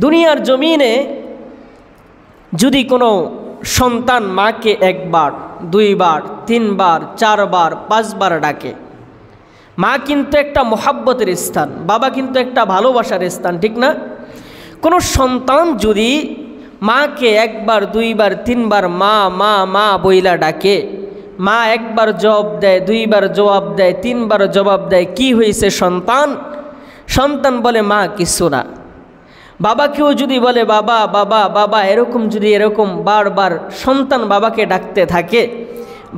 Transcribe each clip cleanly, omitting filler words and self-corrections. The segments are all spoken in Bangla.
দুনিয়ার জমিনে যদি কোনো সন্তান মাকে একবার, দুইবার, তিনবার, চারবার, পাঁচবার ডাকে, মা কিন্তু একটা মোহাব্বতের স্থান, বাবা কিন্তু একটা ভালোবাসার স্থান, ঠিক না? কোনো সন্তান যদি মাকে একবার, দুইবার, তিনবার মা মা মা বইলা ডাকে, মা একবার জবাব দেয়, দুইবার জবাব দেয়, তিনবার জবাব দেয়, কি হয়েছে সন্তান? সন্তান বলে মা কিছু না। বাবাকেও যদি বলে বাবা বাবা বাবা, এরকম যদি এরকম বারবার সন্তান বাবাকে ডাকতে থাকে,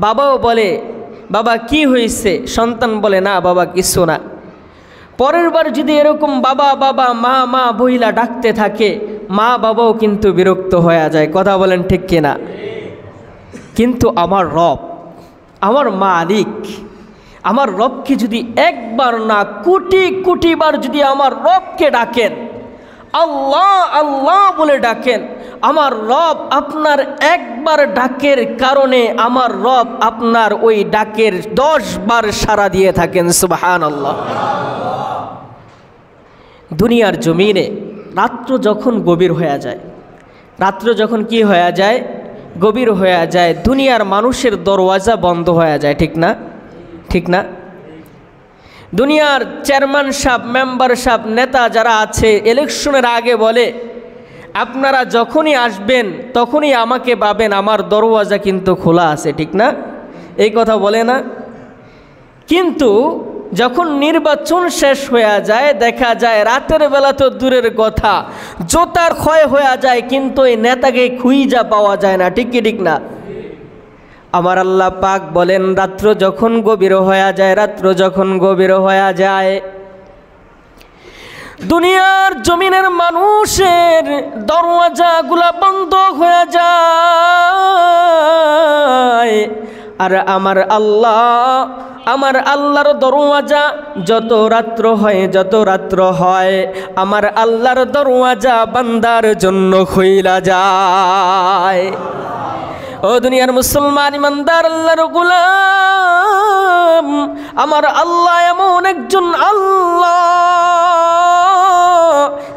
বাবাও বলে বাবা কি হয়েছে? সন্তান বলে না বাবা কিছু না। পরের বার যদি এরকম বাবা বাবা মা মা বইলা ডাকতে থাকে, মা বাবাও কিন্তু বিরক্ত হয়ে যায়। কথা বলেন ঠিক কিনা? কিন্তু আমার রব, আমার মালিক, আমার রবকে যদি একবার না কোটি কোটি বার যদি আমার রবকে ডাকেন, আল্লাহ আল্লাহ বলে ডাকেন, আমার রব আপনার একবার ডাকের কারণে আমার রব আপনার ওই ডাকের 10 বার সাড়া দিয়ে থাকেন। সুবহানাল্লাহ। দুনিয়ার জমিনে রাত্র যখন গভীর হয়ে যায়, রাত্র যখন কি হয়ে যায়? গভীর হয়ে যায়, দুনিয়ার মানুষের দরওয়াজা বন্ধ হয়ে যায়, ঠিক না? ঠিক না? দুনিয়ার চেয়ারম্যান সাহেব, মেম্বার সাহেব, নেতা যারা আছে, ইলেকশনের আগে বলে আপনারা যখনই আসবেন তখনই আমাকে পাবেন, আমার দরওয়াজা কিন্তু খোলা আছে, ঠিক না? এই কথা বলে না? কিন্তু যখন নির্বাচন শেষ হয়ে যায়, দেখা যায় রাতের বেলা তো দূরের কথা, জোতার ক্ষয় হয়ে যায়, কিন্তু এই নেতাকে খুঁজা পাওয়া যায় না, ঠিক কি ঠিক না? আমার আল্লাহ পাক বলেন রাত্র যখন গভীর হয়ে যায়, রাত্র যখন গভীর হয়ে যায়, দুনিয়ার জমিনের মানুষের দরওয়াজাগুলা বন্ধ হয়ে যায়, আর আমার আল্লাহর দরওয়াজা যত রাত্র হয়, যত রাত্র হয়, আমার আল্লাহর দরওয়াজা বান্দার জন্য খুইলা যায়। ও দুনিয়ার মুসলমান ইমানদার আল্লাহর গোলাম, আমার আল্লাহ এমন একজন আল্লাহ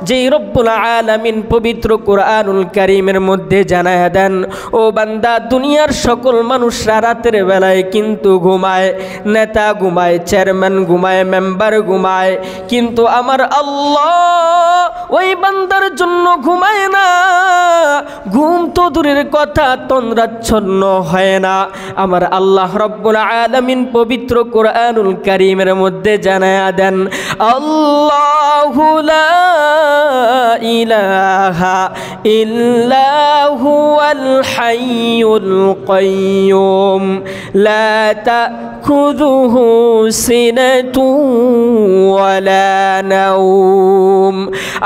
যেই রব্বুল আলামিন পবিত্র কুরআনুল কারীমের মধ্যে জানায়া দেন, ও বান্দা দুনিয়ার সকল মানুষরা রাতের বেলায় কিন্তু ঘুমায়, নেতা ঘুমায়, চেয়ারম্যান ঘুমায়, মেম্বার ঘুমায়, কিন্তু আমার আল্লাহ ওই বান্দার জন্য ঘুমায় না। ঘুম তো দূরের কথা, তন্দ্রাচ্ছন্ন হয় না। আমার আল্লাহ রব্বুল আলামিন পবিত্র কুরআনুল কারীমের মধ্যে জানায়া দেন, আল্লাহু লা ইলাহা ইল্লা হুয়াল হাইয়ুল কাইয়্যুম লা তাখুযুহু সিনাতুন ওয়ালা নাওম।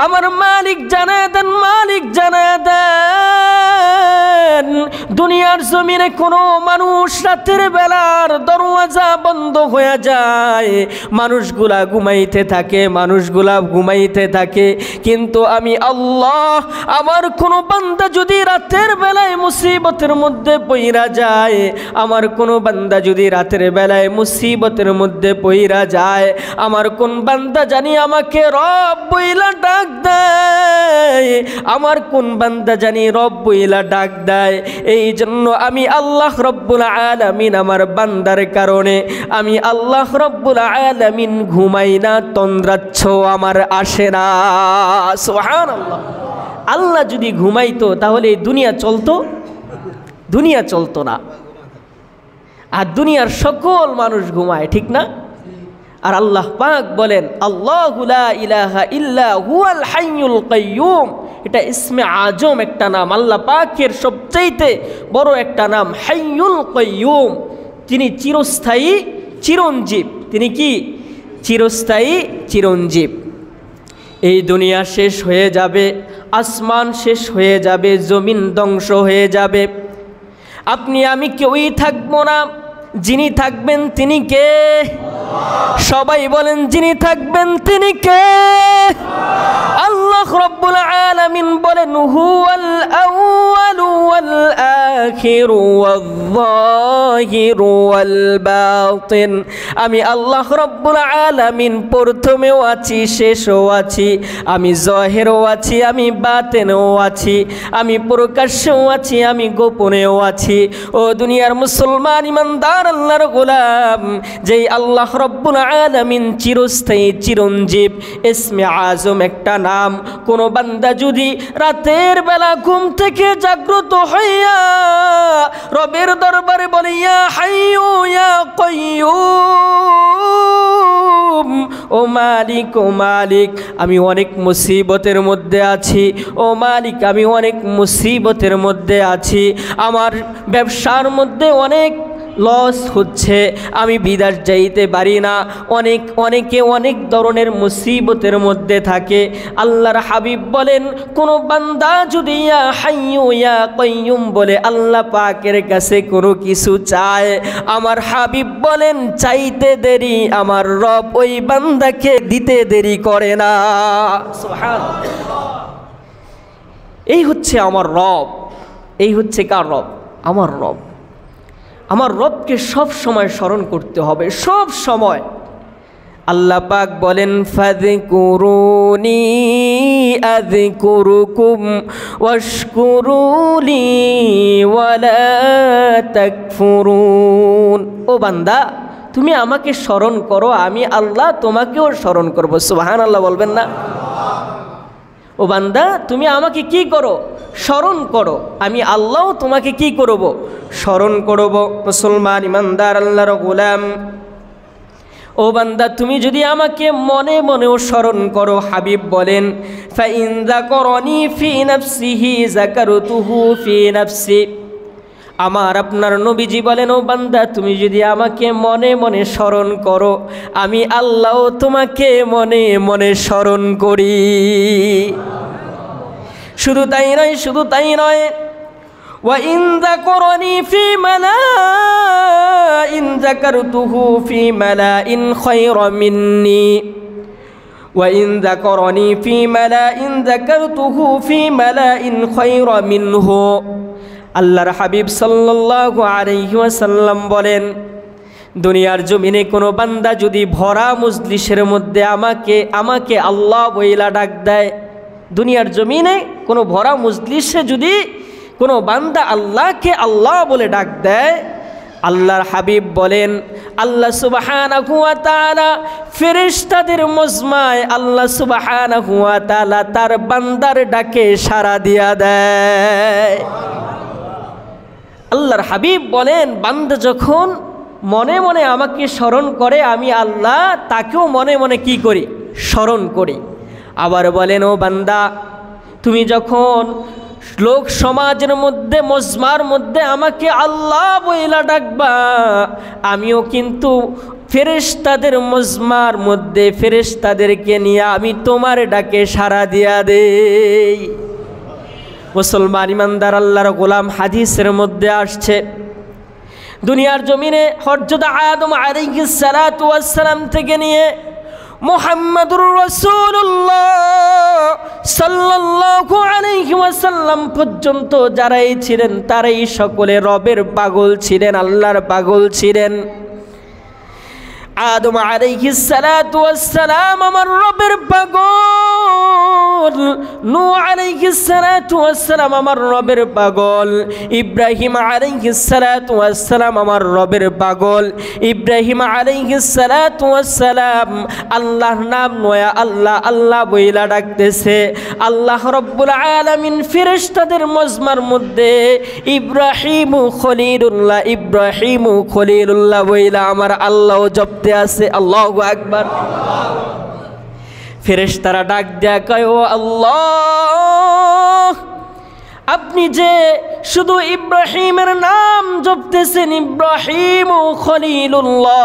আমার মালিক জানায়া দেন, মালিক জানায়া দেন, দুনিয়ার জমিনে কোনো মানুষ রাতের বেলার দরওয়াজা বন্ধ হয়ে যায়, মানুষগুলা ঘুমাইতে থাকে, মানুষগুলা ঘুমাইতে থাকে, কিন্তু আমি আল্লাহ, আমার কোনো বান্দা যদি রাতের বেলায় মুসিবতের মধ্যে পইরা যায়, আমার কোনো বান্দা যদি রাতের বেলায় মুসিবতের মধ্যে পইরা যায়, আমার কোন বান্দা জানি আমাকে রব বইলা ডাক দেয়, আমার কোন বান্দা জানি রব বইলা ডাক দেয়, এই জন্য আমি আল্লাহ রব্বুল আলামিন আমার বান্দার কারণে আমি আল্লাহ রব্বুল আলামিন ঘুমাই না, তন্দ্রাচ্ছ আমার আসে না। সুবহানাল্লাহ। আল্লাহ যদি ঘুমাইতো তাহলে এই দুনিয়া চলতো? দুনিয়া চলতো না। আর দুনিয়ার সকল মানুষ ঘুমায়, ঠিক না? আর আল্লাহ পাক বলেন আল্লাহু লা ইলাহা ইল্লা হুয়াল হাইয়ুল কাইয়্যুম, এটা ইসমে আজম একটা নাম, আল্লাহ পাকের সবচাইতে বড় একটা নাম হাইয়ুল কাইয়্যুম। তিনি চিরস্থায়ী চিরঞ্জীব। তিনি কি? চিরস্থায়ী চিরঞ্জীব। এই দুনিয়া শেষ হয়ে যাবে, আসমান শেষ হয়ে যাবে, জমিন ধ্বংস হয়ে যাবে, আপনি আমি কেউই থাকবো না। যিনি থাকবেন তিনি কে? সবাই বলেন যিনি থাকবেন তিনি কে? আল্লাহ রাব্বুল আলামিন বলেন হুয়াল আউয়ালু ওয়াল আখিরু ওয়ায-যাহিরু ওয়াল বাতিন। আমি আল্লাহ রব্বুল আলামিন প্রথমেও আছি, শেষও আছি, আমি জাহিরও আছি, আমি বাতিনও আছি, আমি প্রকাশ্যেও আছি, আমি গোপনেও আছি। ও দুনিয়ার মুসলমান ইমানদার আল্লাহর গোলাম, যেই আল্লাহ রব্বুল আলামিন চিরস্থায়ী চিরঞ্জীব, ইসমে আজম একটা নাম। কোনো বান্দা যদি রাতের বেলা ঘুম থেকে জাগ্রত হইয়া রবের দরবারে বলে ইয়া হাইয়ু ইয়া কাইয়ুম, ও মালিক, ও মালিক আমি অনেক মুসিবতের মধ্যে আছি, ও মালিক আমি অনেক মুসিবতের মধ্যে আছি, আমার ব্যবসার মধ্যে অনেক লস হচ্ছে, আমি বিদেশ যাইতে পারি না, অনেকে অনেক ধরনের মুসিবতের মধ্যে থাকে। আল্লাহর হাবিব বলেন কোনো বান্দা যদি ইয়া হাইয়ু ইয়া কাইয়ুম বলে আল্লাহ পাকের কাছে কোনো কিছু চায়, আমার হাবিব বলেন চাইতে দেরি আমার রব ওই বান্দাকে দিতে দেরি করে না। সুবহানাল্লাহ। এই হচ্ছে আমার রব। এই হচ্ছে কার রব? আমার রব। আমার রবকে সব সময় স্মরণ করতে হবে, সব সময়। আল্লাহ পাক বলেন ফাযকুরুনি আযকুরুকুম ওয়াশকুরুলি ওয়ালা তাকফুরুন। ও বান্দা তুমি আমাকে স্মরণ করো, আমি আল্লাহ তোমাকেও স্মরণ করব। সুবহানাল্লাহ বলবেন না? ও বান্দা তুমি আমাকে কি করো? স্মরণ করো, আমি আল্লাহ তোমাকে কি করব? স্মরণ করব। মুসলমান ইমানদার আল্লাহর গোলাম, ও বান্দা তুমি যদি আমাকে মনে মনেও স্মরণ করো, হাবিব বলেন ফাইন যাকারানি ফি নাফসিহি যাকারতুহু ফি নাফসি। আমার আপনার নবীজি বলেন ও বান্দা তুমি যদি আমাকে মনে মনে স্মরণ করো, আমি আল্লাহ তোমাকে মনে মনে স্মরণ করি। শুধু তাই নয়, শুধু তাই নয়, ওয়া ইন যাকারানি ফি মালাইন যাকারতুহু ফি মালাইন খায়রা মিন্নি ওয়া ইন যাকারানি ফি মালাইন যাকারতুহু ফি মালাইন খায়রা মিনহু। আল্লাহর হাবিব সাল্লাল্লাহু আলাইহি ওয়াসাল্লাম বলেন দুনিয়ার জমিনে কোনো বান্দা যদি ভরা মজলিসের মধ্যে আমাকে আল্লাহ বইলা ডাক দেয়, দুনিয়ার জমিনে কোনো ভরা মজলিসে যদি কোনো বান্দা আল্লাহকে আল্লাহ বলে ডাক দেয়, আল্লাহর হাবিব বলেন আল্লাহ সুবহানাহু ওয়া তাআলা ফেরেশতাদের মজমায় আল্লাহ সুবহানাহু ওয়া তাআলা তার বান্দার ডাকে সাড়া দিয়া দেয়। আল্লাহর হাবিব বলেন বান্দা যখন মনে মনে আমাকে স্মরণ করে, আমি আল্লাহ তাকেও মনে মনে কি করি? স্মরণ করি। আবার বলেন ও বান্দা তুমি যখন লোক সমাজের মধ্যে মজমার মধ্যে আমাকে আল্লাহ বইলা ডাকবা, আমিও কিন্তু ফেরেশতাদের মজমার মধ্যে ফেরেশতাদেরকে নিয়ে আমি তোমার ডাকে সাড়া দিয়া দেই। মুসলমান ইমানদার আল্লাহর গোলাম, হাদিসের মধ্যে আসছে দুনিয়ার জমিনে হযরত আদম আলাইহিস সালাতু ওয়াস সালাম থেকে নিয়ে মুহাম্মাদুর রাসূলুল্লাহ সাল্লাল্লাহু আলাইহি ওয়াসাল্লাম পর্যন্ত যারাই ছিলেন তারাই সকলে রবের পাগল ছিলেন, আল্লাহর পাগল ছিলেন। আদম আলাইহিস সালাতু ওয়াস সালাম আমার রবের পাগল, নূহ আলাইহিস সালাতু ওয়াস সালাম আমার রবের পাগল, ইব্রাহিম আলাইহিস সালাতু ওয়াস সালাম আমার রবের পাগল। ইব্রাহিম আলাইহিস সালাতু ওয়াস সালাম আল্লাহর নাম নয়া আল্লাহ আল্লাহ বইলা ডাকতেছে। আল্লাহ রব্বুল আলামিন ফেরেশতাদের মজমার মধ্যে ইব্রাহিম খলিলুল্লাহ ইব্রাহিম খলিলুল্লাহ বইলা আমার আল্লাহ জপতে আছে। আল্লাহু আকবার। ফেরেশতারা ডাক দেয়া কয় ও আল্লাহ, আপনি যে শুধু ইব্রাহিমের নাম জপতেছেন, ইব্রাহিম খলিলুল্লাহ,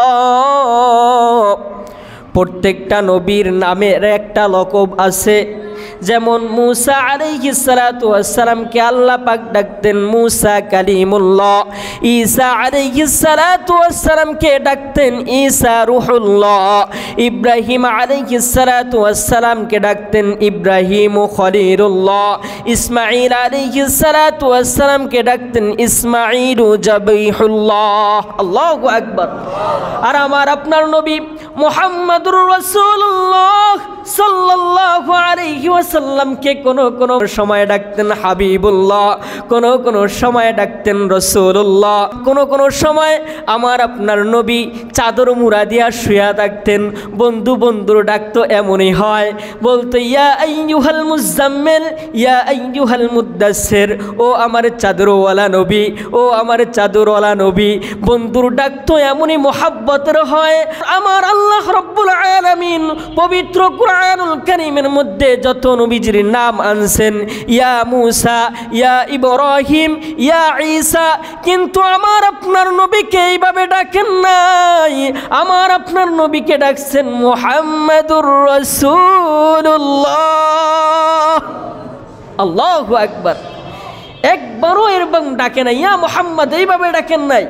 প্রত্যেকটা নবীর নামের একটা লকব আছে, যেমন মুসা আলাইহিস সালাতু ওয়াস সালামকে আল্লাহ পাক ডাকতেন মুসা কালিমুল্লাহ, ঈসা আলাইহিস সালাতু ওয়াস সালামকে ডাকতেন ঈসা রূহুল্লাহ, ইব্রাহিম আলাইহিস সালাতু ওয়াস সালামকে ডাকতেন ইব্রাহিম খলিলুল্লাহ, ইসমাঈল আলাইহিস সালাতু ওয়াস সালামকে ডাকতেন ইসমাঈল জাবিহুল্লাহ। আল্লাহু আকবার। আর আমার আপনার নবী মুহাম্মদুর রাসূলুল্লাহ সাল্লাল্লাহু আলাইহি ওয়াসাল্লামকে কোন কোন সময় ডাকতেন হাবিবুল্লাহ, কোন কোন সময় ডাকতেন রাসূলুল্লাহ, কোন কোন সময় আমার আপনার নবী চাদর মুড়া দিয়া শুয়া থাকতেন। বন্ধু বন্ধুর ডাকতো এমনই হয়, বলতো ইয়া আইয়ুহাল মুজাম্মিল, ইয়া আইয়ুহাল মুদ্দাসসির, ও আমার চাদরওয়ালা নবী, ও আমার চাদরওয়ালা নবী। বন্ধুর ডাকতো এমনই মোহাব্বতের হয়। আমার আল্লাহ রাব্বুল আলামিন পবিত্র কুরআনুল কারীমের মধ্যে যত নবীজির নাম আনছেন, ইয়া মুসা, ইয়া ইব্রাহিম, ইয়া ঈসা, কিন্তু আমার আপনার নবীকে এইভাবে ডাকেন নাই। আমার আপনার নবীকে ডাকছেন মুহাম্মাদুর রাসূলুল্লাহ। আল্লাহু আকবার। একবারও এরকম ডাকে নাই ইয়া মুহাম্মদ এইভাবে ডাকেন নাই,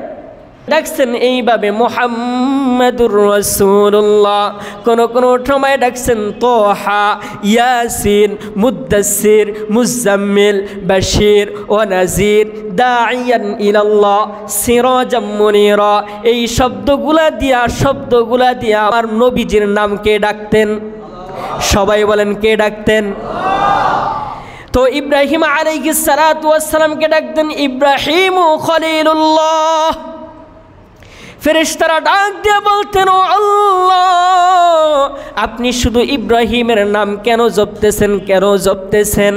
ডাকছেন এইভাবে মুহাম্মাদুর রাসূলুল্লাহ। কোন কোন সময় ডাকছেন তোহা, ইয়াসিন, মুদ্দাসসির, মুজাম্মিল, বাশীর ও নাজির, দাঈয়ান ইলাল্লাহ, সিরাজাম মুনীরা। এই শব্দগুলা দিয়া আমার নবীজির নামকে ডাকতেন। সবাই বলেন কে ডাকতেন? তো ইব্রাহিম আলাইহিস সালাতু ওয়াস সালামকে ডাকতেন ইব্রাহিম খলিলুল্লাহ। ফেরেশতারা ডাক দিয়ে বলতেন, ও আল্লাহ, আপনি শুধু ইব্রাহিমের নাম কেন জপতেছেন, কেন জপতেছেন?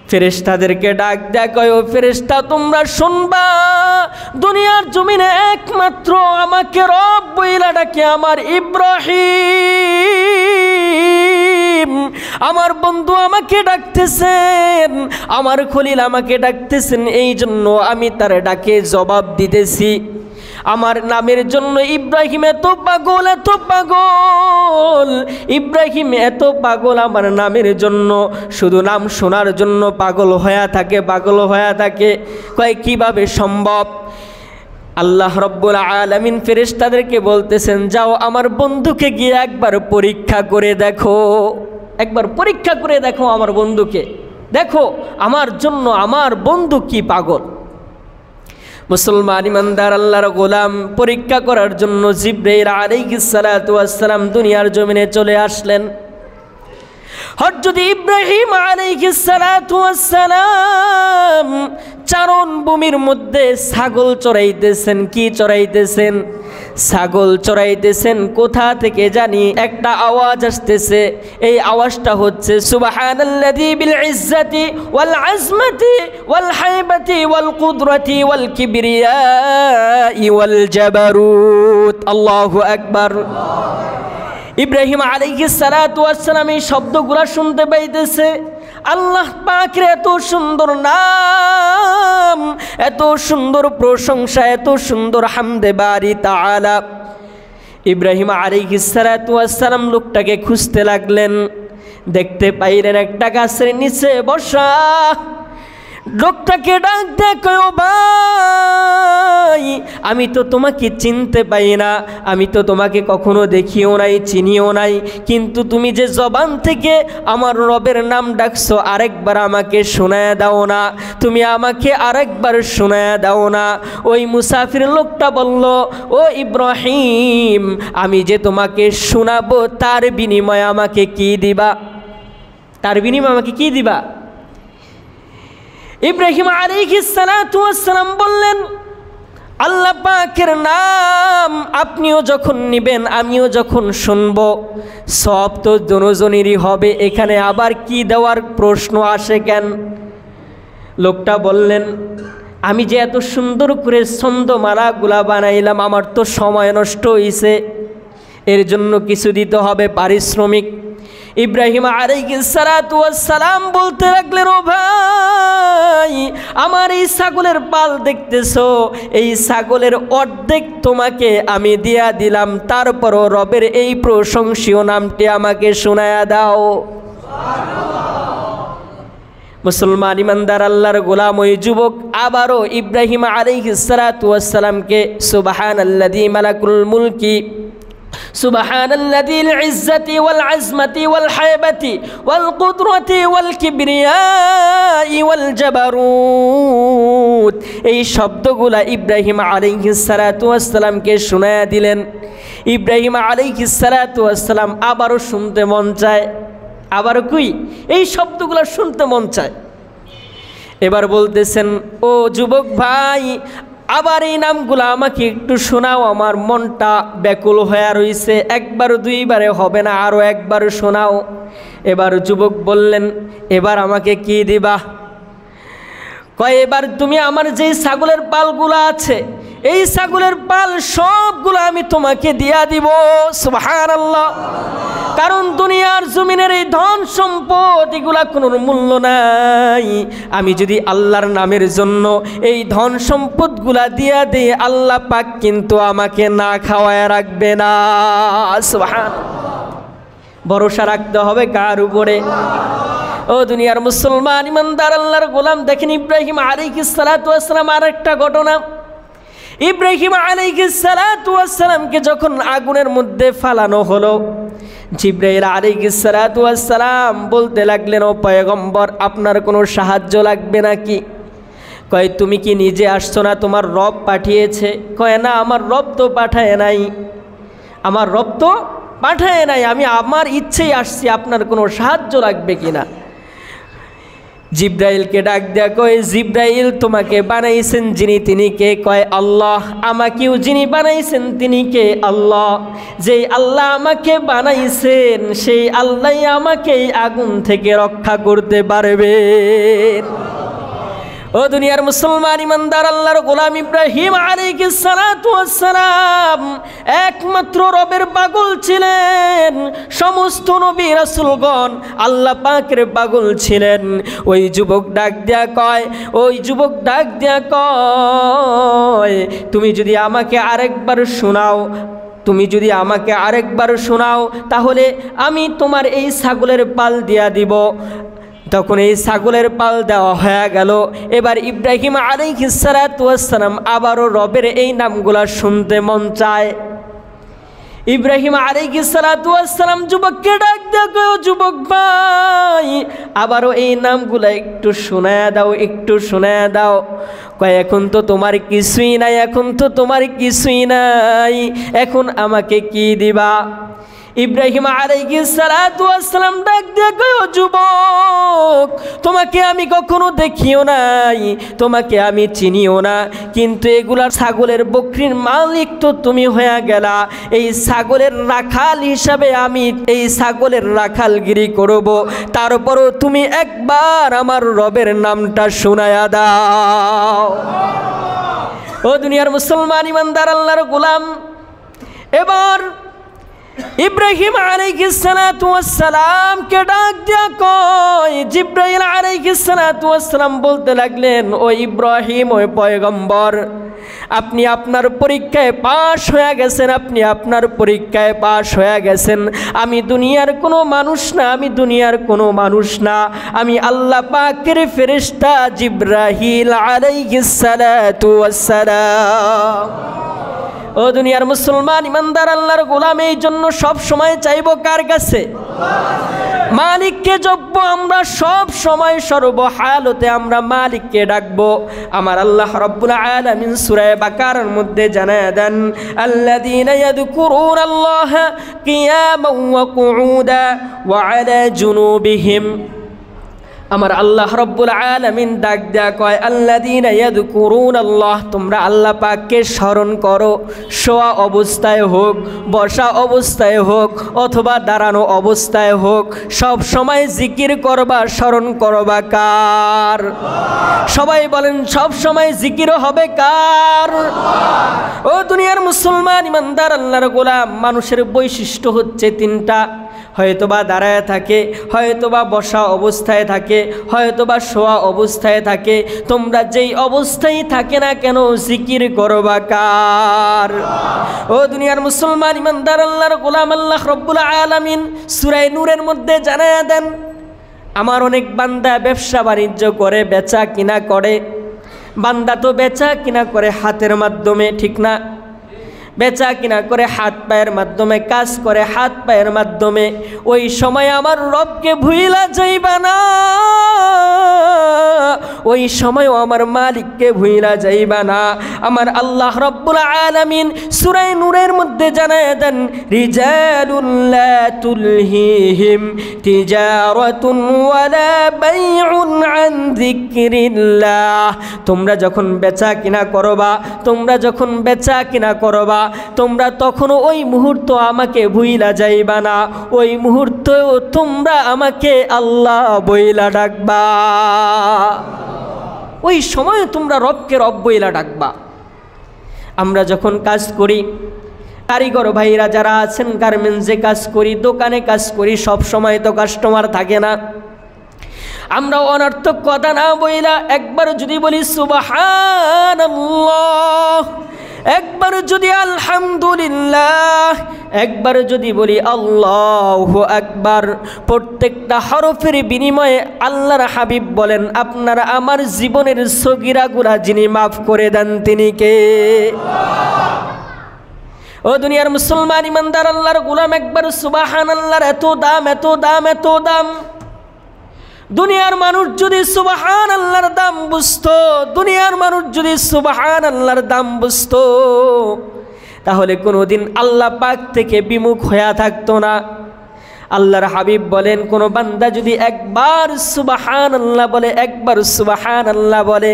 ফেরেশতাদেরকে ডাক দেয়া কয়, ও ফেরেশতা তোমরা শুনবা, দুনিয়ার জমিনে একমাত্র আমাকে রব বইলা ডাকে আমার ইব্রাহিম। আমার বন্ধু আমাকে ডাকতেছেন, আমার খলিল আমাকে ডাকতেছেন, এই জন্য আমি তার ডাকে জবাব দিতেছি। আমার নামের জন্য ইব্রাহিম এত পাগল, এত পাগল, ইব্রাহিম এত পাগল আমার নামের জন্য, শুধু নাম শোনার জন্য পাগল হয়ে থাকে, পাগল হয়ে থাকে। কয় কিভাবে সম্ভব? আল্লাহ রব্বুল আলামিন ফেরেশতাদেরকে বলতেছেন, যাও আমার বন্ধুকে গিয়ে একবার পরীক্ষা করে দেখো, একবার পরীক্ষা করে দেখো আমার বন্ধুকে, দেখো আমার জন্য আমার বন্ধু কি পাগল। মুসলমান ইমানদার আল্লাহর গোলাম পরীক্ষা করার জন্য জিবরাইল আলাইহিস সালাতু ওয়াস সালাম দুনিয়ার জমিনে চলে আসলেন। হযরত ইব্রাহিম আলাইহিস সালাতু ওয়াস সালাম চারণ ভূমির মধ্যে ছাগল চড়াইতেছেন। কি চড়াইতেছেন? ছাগল চড়াইতেছেন। কোথা থেকে জানি একটা আওয়াজ আসতেছে, এই আওয়াজটা হচ্ছে সুবহানাল্লাযী বিল ইজ্জাতি ওয়াল আজমাতি ওয়াল হাইবাতি ওয়াল কুদরাতি ওয়াল কিবরিয়াই ওয়াল জাবারুত। আল্লাহু আকবার। ইব্রাহিম আলাইহিস সালাতু ওয়াস সালাম এই শব্দগুলো শুনতে পাইতেছে। আল্লাহ পাকের এত সুন্দর নাম, এত সুন্দর প্রশংসা, এত সুন্দর হামদে বারি তাআলা। ইব্রাহিম আলাইহিস সালাতু ওয়াস সালাম লোকটাকে খুঁজতে লাগলেন। দেখতে পাইলেন একটা গাছের নিচে বসা। লোকটাকে ডাক দেখো, ভাই আমি তো তোমাকে চিনতে পাই না, আমি তো তোমাকে কখনো দেখিও নাই, চিনিও নাই, কিন্তু তুমি যে জবান থেকে আমার রবের নাম ডাকছো আরেকবার আমাকে শোনায় দাও না, তুমি আমাকে আরেকবার শোনায় দাও না। ওই মুসাফির লোকটা বলল, ও ইব্রাহিম, আমি যে তোমাকে শোনাবো তার বিনিময়ে আমাকে কি দিবা? তার বিনিময়ে আমাকে কি দিবা? ইব্রাহিম আলাইহিস সালাতু ওয়াস সালাম বললেন, আল্লাহ পাকের নাম আপনিও যখন নেবেন, আমিও যখন শুনব, সব তো দুজনেরই হবে, এখানে আবার কি দেওয়ার প্রশ্ন আসে কেন? লোকটা বললেন, আমি যে এত সুন্দর করে ছন্দমালাগুলা বানাইলাম, আমার তো সময় নষ্ট হয়েছে, এর জন্য কিছু দিতে হবে পারিশ্রমিক। ইব্রাহিম আলাইহিস সালাতু ওয়াস সালাম বলতে লাগলেন, ও ভাই, আমার এই ছাগলের পাল দেখতেছো, এই ছাগলের অর্ধেক তোমাকে আমি দিয়া দিলাম, তারপরও রবের এই প্রশংসীয় নামটি আমাকে শোনায়া দাও। মুসলমান ইমানদার আল্লাহর গোলাম ওই যুবক আবারও ইব্রাহিম আলাইহিস সালাতু ওয়াস সালামকে সুবহানাল্লাযী মালাকুল মুলকি সুবহানাল্লাযীল ইজ্জাতি ওয়াল আজমাতি ওয়াল হায়বাতি ওয়াল কুদরতি ওয়াল কিবরিয়াই ওয়াল জাবারুত, এই শব্দগুলা ইব্রাহিম আলাইহিস সালাতু ওয়াস সালামকে শোনায়া দিলেন। ইব্রাহিম আলাইহিস সালাতু ওয়াস সালাম আবারও শুনতে মন চায়, আবারও কই এই শব্দগুলো শুনতে মন চায়। এবার বলতেছেন, ও যুবক ভাই, আবার এই নামগুলো আমাকে একটু শোনাও, আমার মনটা ব্যাকুল হয়ে রইছে, একবার দুইবারে হবে না, আরও একবার শোনাও। এবার যুবক বললেন, এবার আমাকে কি দিবা? কয়, এবার তুমি আমার যেই ছাগলের পালগুলো আছে এই ছাগলের পাল সবগুলো আমি তোমাকে দিয়া দিব। সুবহানাল্লাহ। কারণ দুনিয়ার জমিনের এই ধন সম্পদ এগুলা কোনো মূল্য নাই। আমি যদি আল্লাহর নামের জন্য এই ধন সম্পদগুলা দিয়া দিই, আল্লাহ পাক কিন্তু আমাকে না খাওয়ায় রাখবে না। সুবহানাল্লাহ। ভরসা রাখতে হবে কার উপরে? ও দুনিয়ার মুসলমান ইমানদার আল্লাহর গোলাম, দেখেন ইব্রাহিম আলাইহিস সালাতু ওয়াস সালাম। আরেকটা ঘটনা, ইব্রাহিম আলাইহিস সালাতু ওয়াস সালামকে যখন আগুনের মধ্যে ফালানো হলো, জিবরাইল আলাইহিস সালাতু ওয়াস সালাম বলতে লাগলেন, ও পয়গম্বর, আপনার কোনো সাহায্য লাগবে নাকি? কয়, তুমি কি নিজে আসছো না, তোমার রব পাঠিয়েছে? কয়, না, আমার রব তো পাঠায় নাই, আমার রব তো পাঠায় নাই, আমি আমার ইচ্ছেই আসছি, আপনার কোনো সাহায্য লাগবে কিনা? জিব্রাইলকে ডাক দেয়া কয়, জিব্রাইল, তোমাকে বানাইছেন যিনি তিনি কে? কয়, আল্লাহ। আমাকেও যিনি বানাইছেন তিনি কে? আল্লাহ। যেই আল্লাহ আমাকে বানাইছেন সেই আল্লাহ আমাকে আগুন থেকে রক্ষা করতে পারবেন। ও দুনিয়ার মুসলমান ইমানদার আল্লাহর গোলাম, ইব্রাহিম আলাইহিস সালাতু ওয়াস সালাম একমাত্র রবের পাগল ছিলেন। সমস্ত নবী রাসূলগণ আল্লাহ পাকের পাগল ছিলেন। ওই যুবক ডাক দেয়া কয়, ওই যুবক ডাক দেয়া কয়, তুমি যদি আমাকে আরেকবার শোনাও, তুমি যদি আমাকে আরেকবার শোনাও, তাহলে আমি তোমার এই ছাগলের পাল দিয়া দিব। তখন এই ছাগলের পাল দেওয়া হয়ে গেল। এবার ইব্রাহিম আলাইহিস সালাতু ওয়াস সালাম আবারও রবের এই নামগুলা শুনতে মন চায়। ইব্রাহিম আলাইহিস সালাতু ওয়াস সালাম যুবককে ডাক দেয়া কয়, যুবক ভাই, আবারও এই নামগুলা একটু শোনায়া দাও, একটু শোনায়া দাও। কয়, এখন তো তোমার কিছুই নাই, এখন তো তোমার কিছুই নাই, এখন আমাকে কি দিবা? ইব্রাহিম আলাইহিস সালাতু ওয়াস সালাম ডাক দিয়ে কয়, যুবক, তোমাকে আমি কখনো দেখিও নাই, তোমাকে আমি চিনিও না, কিন্তু এগুলার ছাগলের বকরির মালিক তো তুমি হয়ে গেলা। এই ছাগলের রাখাল হিসাবে আমি এই ছাগলের রাখালগিরি করব, তারপরও তুমি একবার আমার রবের নামটা শোনায়া দাও। ও দুনিয়ার মুসলমান ইমানদার আল্লাহর গোলাম, এবার ইব্রাহিম আলাইহিস সালাতু ওয়াস সালাম কে ডাক দিয়া কয়, জিবরাইল আলাইহিস সালাতু ওয়াস সালাম বলতে লাগলেন, ও ইব্রাহিম, ও পয়গম্বর, আপনি আপনার পরীক্ষায় পাশ হয়ে গেছেন, আপনি আপনার পরীক্ষায় পাশ হয়ে গেছেন। আমি দুনিয়ার কোনো মানুষ না, আমি দুনিয়ার কোনো মানুষ না, আমি আল্লাহ পাকের ফেরেশতা জিবরাইল আলাইহিস সালাতু ওয়াস সালাম। ও দুনিয়ার মুসলমান ইমানদার আল্লাহর গোলাম, এই জন্য সব সময় চাইব কার কাছে? মালিককে জপব আমরা সব সময়, সর্বহালতে আমরা মালিককে ডাকবো। আমার আল্লাহ রাব্বুল আলামিন সূরা বাকারার মধ্যে জানায় দেন, আল্লাযীনা ইয়াযকুরুনাল্লাহা কিয়ামান ওয়া কুউদা ওয়া আলা জুনুবিহিম। আমার আল্লাহ রাব্বুল আলামিন ডাক দেয়া কয়, আল্লাযীনা ইয়াযকুরুনাল্লাহ, তোমরা আল্লাহ পাককে স্মরণ করো, শোয়া অবস্থায় হোক, বসা অবস্থায় হোক, অথবা দাঁড়ানো অবস্থায় হোক, সব সময় জিকির করবা, স্মরণ করবা কার? সবাই বলেন, সব সময় জিকির হবে কার? ও দুনিয়ার মুসলমান ইমানদার আল্লাহর গোলাম, মানুষের বৈশিষ্ট্য হচ্ছে তিনটা। হয়তোবা দাঁড়ায় থাকে, হয়তোবা বসা অবস্থায় থাকে, হয়তোবা শোয়া অবস্থায় থাকে। তোমরা যেই অবস্থায় থাকে না কেন জিকির করবা কার? ও দুনিয়ার মুসলমান ইমানদার আল্লাহর গোলাম, আল্লাহ রাব্বুল আলামিন সূরা নূরের মধ্যে জানায়া দেন, আমার অনেক বান্দা ব্যবসা বাণিজ্য করে, বেচা কিনা করে। বান্দা তো বেচা কিনা করে হাতের মাধ্যমে, ঠিক না? বেচা কিনা করে হাত পায়ের মাধ্যমে, কাজ করে হাত পায়ের মাধ্যমে। ওই সময় আমার রবকে ভুইলা যাইবা না, ওই সময়ও আমার মালিককে ভুইলা যাইবা না। আমার আল্লাহ রব্বুল আলামিন সূরা নূরের মধ্যে জানায় দেন, রিজালুল লা তুলহিহিম তিজারাতুন ওয়ালা বাইউন আন যিকরিল্লাহ। তোমরা যখন বেচা কিনা করবা, তোমরা যখন বেচা কিনা করবা, তোমরা তখন ওই মুহূর্ত আমাকে ভুইলা যাইবা না, ওই মুহূর্তেও তোমরা আমাকে আল্লাহ বইলা ডাকবা। ওই সময় তোমরা রবকে রব বইলা ডাকবা। আমরা যখন কাজ করি, কারিগর ভাইরা যারা আছেন, গার্মেন্টসে কাজ করি, দোকানে কাজ করি, সব সময় তো কাস্টমার থাকে না। আমরা অনর্থক কথা না বইলা একবার যদি বলি সুবহানাল্লাহ, একবার যদি আলহামদুলিল্লাহ, একবার যদি বলি আল্লাহু আকবার, প্রত্যেকটা হরফের বিনিময়ে আল্লাহর হাবিব বলেন, আপনারা আমার জীবনের সগীরাগুলা যিনি মাফ করে দেন তিনি কে? ও দুনিয়ার মুসলমান ইমানদার আল্লাহর গোলাম, একবার সুবহানাল্লাহর এত দাম, এত দাম, এত দাম। দুনিয়ার মানুষ যদি সুবহানাল্লাহর দাম বুঝতো, দুনিয়ার মানুষ যদি সুবহানাল্লাহর দাম বুঝতো, তাহলে কোনোদিন আল্লাহ পাক থেকে বিমুখ হয়ে থাকতো না। আল্লাহর হাবিব বলেন, কোনো বান্দা যদি একবার সুবহানাল্লাহ বলে, একবার সুবহানাল্লাহ বলে,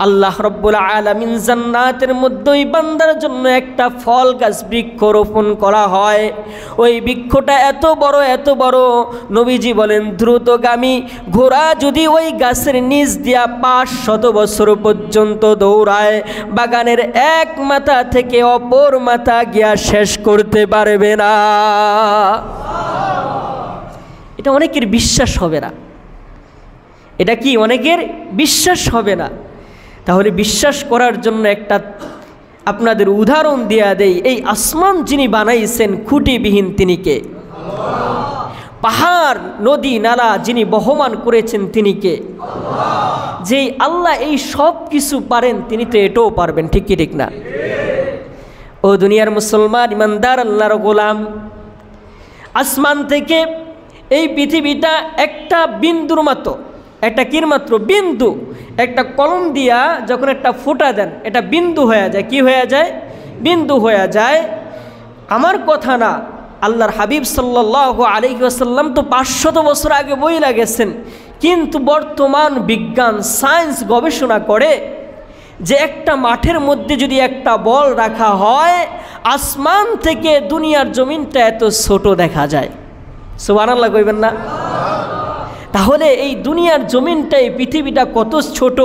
আল্লাহ রব্বুল আলামিন জান্নাতের মধ্যে ওই বান্দার জন্য একটা ফল গাছ বৃক্ষ রোপণ করা হয়। ওই বৃক্ষটা এত বড়, এত বড়, নবীজি বলেন দ্রুতগামী ঘোড়া যদি ওই গাছের নিচ দিয়া 500 বছর পর্যন্ত দৌড়ায়, বাগানের এক মাথা থেকে অপর মাথা গিয়া শেষ করতে পারবে না। এটা অনেকের বিশ্বাস হবে না, এটা কি অনেকের বিশ্বাস হবে না। তাহলে বিশ্বাস করার জন্য একটা আপনাদের উদাহরণ দেয়া দেই। এই আসমান যিনি বানাইছেন খুঁটিবিহীন তিনি কে? পাহাড় নদী নালা যিনি বহমান করেছেন তিনি কে? যেই আল্লাহ এই সব কিছু পারেন তিনি তো এটাও পারবেন, ঠিক কি ঠিক না? ও দুনিয়ার মুসলমান ইমানদার আল্লাহর গোলাম, আসমান থেকে এই পৃথিবীটা একটা বিন্দুর মতো, একটা কির মাত্র বিন্দু, একটা কলম দিয়া যখন একটা ফোঁটা দেন এটা বিন্দু হয়ে যায়। কি হয়ে যায়? বিন্দু হয়ে যায়। আমার কথা না, আল্লাহর হাবিব সাল্লাল্লাহু আলাইহি ওয়াসাল্লাম তো 500 বছর আগে বইলা গেছেন। কিন্তু বর্তমান বিজ্ঞান সায়েন্স গবেষণা করে যে একটা মাঠের মধ্যে যদি একটা বল রাখা হয়, আসমান থেকে দুনিয়ার জমিনটা এত ছোট দেখা যায়। সুবহানাল্লাহ কইবেন না? তাহলে এই দুনিয়ার জমিনটা, এই পৃথিবীটা কত ছোট।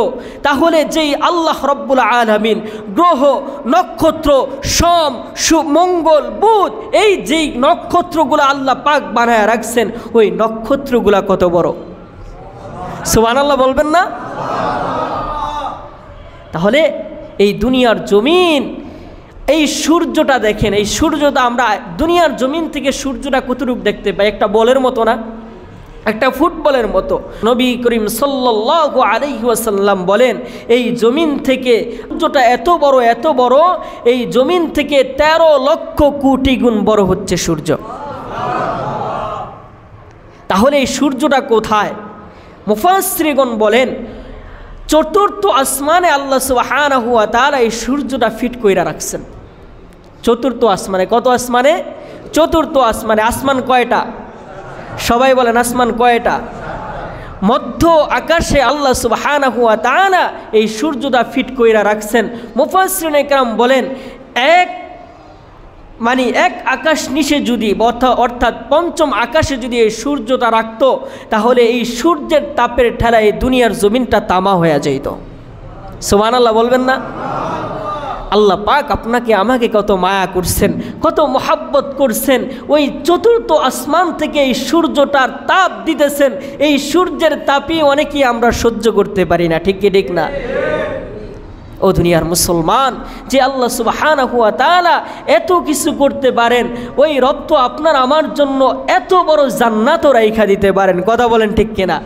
তাহলে যেই আল্লাহ রব্বুল আলামিন গ্রহ নক্ষত্র সোম মঙ্গল বুধ, এই যেই নক্ষত্রগুলো আল্লাহ পাক বানায় রাখছেন, ওই নক্ষত্রগুলা কত বড়। সুবহানাল্লাহ বলবেন না? তাহলে এই দুনিয়ার জমিন, এই সূর্যটা দেখেন, এই সূর্যটা আমরা দুনিয়ার জমিন থেকে সূর্যটা কতটুকু দেখতে পাই? একটা বলের মতো না, একটা ফুটবলের মতো। নবী করিম সাল্লাল্লাহু আলাইহি ওয়াসাল্লাম বলেন, এই জমিন থেকে সূর্যটা এত বড়, এত বড়, এই জমিন থেকে 13 লক্ষ কোটি গুণ বড় হচ্ছে সূর্য। তাহলে এই সূর্যটা কোথায়? মুফাসসিরগণ বলেন, চতুর্থ আসমানে আল্লাহ সুবহানাহু ওয়া তাআলা এই সূর্যটা ফিট কইরা রাখছেন। চতুর্থ আসমানে। কত আসমানে? চতুর্থ আসমানে। আসমান কয়টা? সবাই বলেন আসমান কয়টা? মধ্য আকাশে আল্লাহ সুবহানাহু ওয়া তাআলা এই সূর্যটা ফিট কইরা রাখছেন। মুফাসসিরিনে কেরাম বলেন, এক আকাশ নিচে যদি অর্থাৎ পঞ্চম আকাশে যদি এই সূর্যটা রাখতো, তাহলে এই সূর্যের তাপের ঠেলায় এই দুনিয়ার জমিনটা তামা হয়ে যেত। সুবহানাল্লাহ বলবেন না? আল্লাহ পাক আপনাকে আমাকে কত মায়া করছেন, কত মোহাব্বত করছেন। ওই চতুর্থ আসমান থেকে এই সূর্যটার তাপ দিতেছেন। এই সূর্যের তাপই অনেকেই আমরা সহ্য করতে পারি না, ঠিক কি ঠিক না? ও দুনিয়ার মুসলমান, যে আল্লাহ সুবহানাহু ওয়া তাআলা এত কিছু করতে পারেন, ওই রব তো আপনার আমার জন্য এত বড় জান্নাতও রাইখা দিতে পারেন। কথা বলেন ঠিক কিনা?